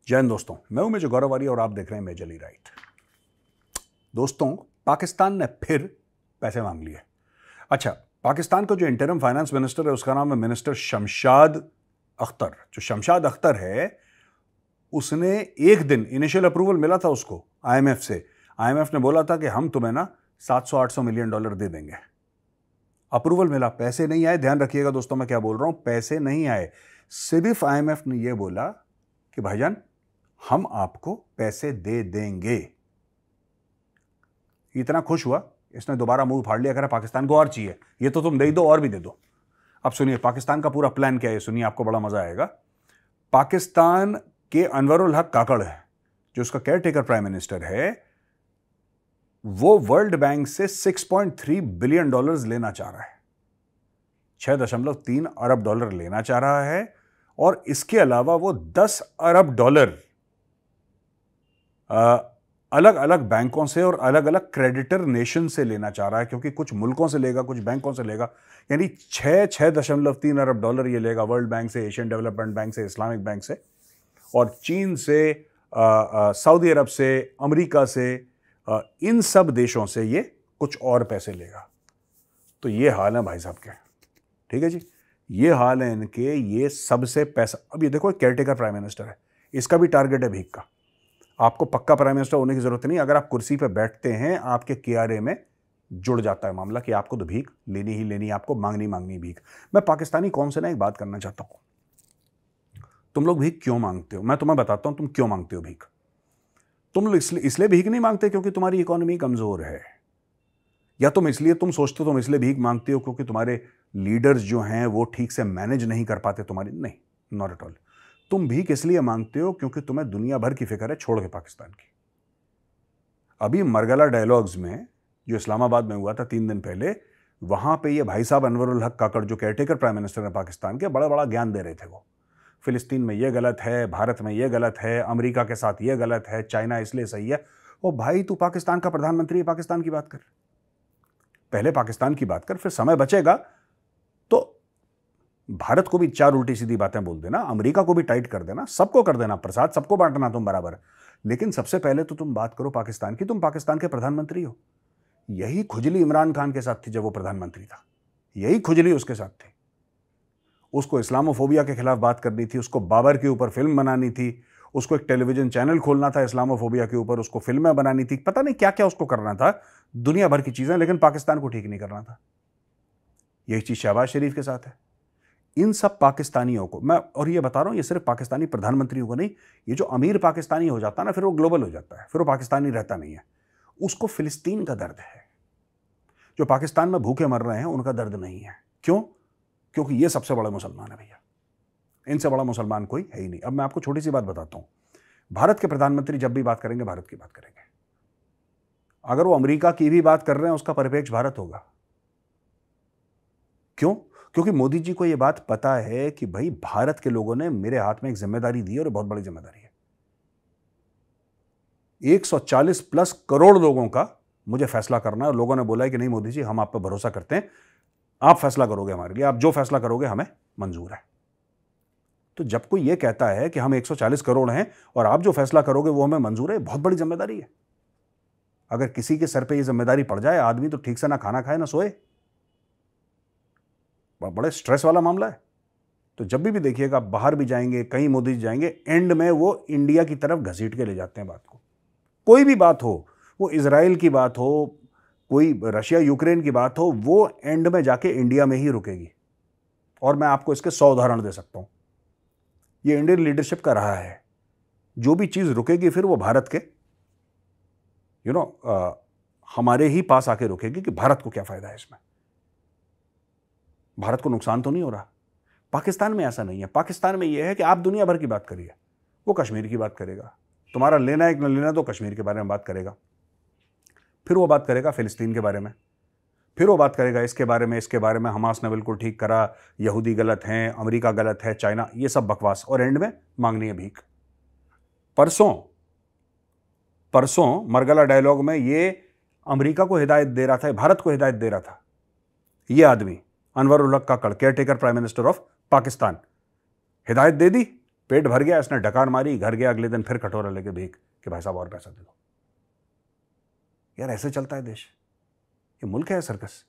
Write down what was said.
जय हिंद दोस्तों, मैं हूं मेजर गौरव आर्य और आप देख रहे हैं मेजरली राइट। दोस्तों, पाकिस्तान ने फिर पैसे मांग लिए। अच्छा, पाकिस्तान का जो इंटरिम फाइनेंस मिनिस्टर है उसका नाम है मिनिस्टर शमशाद अख्तर। जो शमशाद अख्तर है उसने एक दिन इनिशियल अप्रूवल मिला था उसको आईएमएफ से। आईएमएफ ने बोला था कि हम तुम्हें ना $700-800 मिलियन दे देंगे। अप्रूवल मिला, पैसे नहीं आए। ध्यान रखिएगा दोस्तों, मैं क्या बोल रहा हूं, पैसे नहीं आए। सिर्फ आईएमएफ ने यह बोला कि भाईजान हम आपको पैसे दे देंगे। इतना खुश हुआ, इसने दोबारा मुंह फाड़ लिया, कह रहा पाकिस्तान को और चाहिए, ये तो तुम दे दो और भी दे दो। अब सुनिए पाकिस्तान का पूरा प्लान क्या है, सुनिए आपको बड़ा मजा आएगा। पाकिस्तान के अनवरुल हक काकड़ है जो उसका केयरटेकर प्राइम मिनिस्टर है, वो वर्ल्ड बैंक से $6.3 बिलियन लेना चाह रहा है। $6.3 अरब लेना चाह रहा है और इसके अलावा वो $10 अरब अलग अलग बैंकों से और अलग अलग क्रेडिटर नेशन से लेना चाह रहा है, क्योंकि कुछ मुल्कों से लेगा, कुछ बैंकों से लेगा। यानी $6.3 अरब ये लेगा वर्ल्ड बैंक से, एशियन डेवलपमेंट बैंक से, इस्लामिक बैंक से, और चीन से, सऊदी अरब से, अमेरिका से, इन सब देशों से ये कुछ और पैसे लेगा। तो ये हाल है भाई साहब के, ठीक है जी, ये हाल है इनके। ये सबसे पैसा, अब ये देखो केयरटेकर प्राइम मिनिस्टर है, इसका भी टारगेट है भीख का। आपको पक्का प्राइम मिनिस्टर होने की जरूरत नहीं, अगर आप कुर्सी पे बैठते हैं आपके कियारे में जुड़ जाता है मामला कि आपको तो भीख लेनी ही लेनी, आपको मांगनी भीख। मैं पाकिस्तानी कौम से ना एक बात करना चाहता हूं, तुम लोग भीख क्यों मांगते हो? मैं तुम्हें बताता हूं तुम क्यों मांगते हो भीख। तुम लोग इसलिए भीख नहीं मांगते क्योंकि तुम्हारी इकोनॉमी कमजोर है, या तुम सोचते हो तुम इसलिए भीख मांगते हो क्योंकि तुम्हारे लीडर्स जो हैं वो ठीक से मैनेज नहीं कर पाते तुम्हारी। नहीं, नॉट एट ऑल। तुम भीख इसलिए मांगते हो क्योंकि तुम्हें दुनिया भर की फिक्र है छोड़ के पाकिस्तान की। अभी मरगला डायलॉग्स में जो इस्लामाबाद में हुआ था 3 दिन पहले, वहां पे ये भाई साहब अनवरुल हक काकड़ जो केयरटेकर प्राइम मिनिस्टर है पाकिस्तान के, बड़ा बड़ा ज्ञान दे रहे थे। वो फिलिस्तीन में ये गलत है, भारत में ये गलत है, अमेरिका के साथ ये गलत है, चाइना इसलिए सही है। ओ भाई, तू पाकिस्तान का प्रधानमंत्री है, पाकिस्तान की बात कर, पहले पाकिस्तान की बात कर, फिर समय बचेगा तो भारत को भी 4 उल्टी सीधी बातें बोल देना, अमेरिका को भी टाइट कर देना, सबको कर देना, प्रसाद सबको बांटना तुम बराबर। लेकिन सबसे पहले तो तुम बात करो पाकिस्तान की, तुम पाकिस्तान के प्रधानमंत्री हो। यही खुजली इमरान खान के साथ थी जब वो प्रधानमंत्री था, यही खुजली उसके साथ थी। उसको इस्लामोफोबिया के खिलाफ बात करनी थी, उसको बाबर के ऊपर फिल्म बनानी थी, उसको एक टेलीविजन चैनल खोलना था इस्लामोफोबिया के ऊपर, उसको फिल्में बनानी थी, पता नहीं क्या क्या उसको करना था, दुनिया भर की चीजें, लेकिन पाकिस्तान को ठीक नहीं करना था। यही चीज शहबाज शरीफ के साथ है। इन सब पाकिस्तानियों को मैं, और ये बता रहा हूं, ये सिर्फ पाकिस्तानी प्रधानमंत्रियों को नहीं, ये जो अमीर पाकिस्तानी हो जाता है ना, फिर वो ग्लोबल हो जाता है, फिर वो पाकिस्तानी रहता नहीं है। उसको फिलिस्तीन का दर्द है, जो पाकिस्तान में भूखे मर रहे हैं उनका दर्द नहीं है। क्यों? क्योंकि ये सबसे बड़ा मुसलमान है भैया, इनसे बड़ा मुसलमान कोई है ही नहीं। अब मैं आपको छोटी सी बात बताता हूं, भारत के प्रधानमंत्री जब भी बात करेंगे भारत की बात करेंगे। अगर वो अमेरिका की भी बात कर रहे हैं उसका परिप्रेक्ष्य भारत होगा। क्यों? क्योंकि मोदी जी को यह बात पता है कि भाई भारत के लोगों ने मेरे हाथ में एक जिम्मेदारी दी है, और बहुत बड़ी जिम्मेदारी है। 140+ करोड़ लोगों का मुझे फैसला करना है, और लोगों ने बोला है कि नहीं मोदी जी, हम आप पर भरोसा करते हैं, आप फैसला करोगे हमारे लिए, आप जो फैसला करोगे हमें मंजूर है। तो जब कोई यह कहता है कि हम 140 करोड़ हैं और आप जो फैसला करोगे वो हमें मंजूर है, बहुत बड़ी जिम्मेदारी है। अगर किसी के सर पे ये जिम्मेदारी पड़ जाए, आदमी तो ठीक से ना खाना खाए ना सोए, बड़े स्ट्रेस वाला मामला है। तो जब भी देखिएगा, बाहर भी जाएंगे, कहीं मोदी जी जाएंगे, एंड में वो इंडिया की तरफ घसीट के ले जाते हैं बात को। कोई भी बात हो, वो इजराइल की बात हो, कोई रशिया यूक्रेन की बात हो, वो एंड में जाके इंडिया में ही रुकेगी। और मैं आपको इसके 100 उदाहरण दे सकता हूं। ये इंडियन लीडरशिप का रहा है, जो भी चीज रुकेगी फिर वो भारत के हमारे ही पास आके रुकेगी कि भारत को क्या फायदा है इसमें, भारत को नुकसान तो नहीं हो रहा। पाकिस्तान में ऐसा नहीं है। पाकिस्तान में यह है कि आप दुनिया भर की बात करिए, वो कश्मीर की बात करेगा, तुम्हारा लेना है कि न लेना तो कश्मीर के बारे में बात करेगा, फिर वो बात करेगा फिलिस्तीन के बारे में, फिर वो बात करेगा इसके बारे में, हमास ने बिल्कुल ठीक करा, यहूदी गलत हैं, अमेरिका गलत है, चाइना, ये सब बकवास, और एंड में मांगनी है भीख। परसों मरगला डायलॉग में ये अमेरिका को हिदायत दे रहा था, भारत को हिदायत दे रहा था, ये आदमी Anwarul Haq Kakar, caretaker prime minister of Pakistan, हिदायत दे दी पेट भर गया, इसने डकार मारी, घर गया, अगले दिन फिर कटोरा लेके भीख कि भाई साहब और पैसा दे दो। यार ऐसे चलता है देश? ये मुल्क है सर्कस?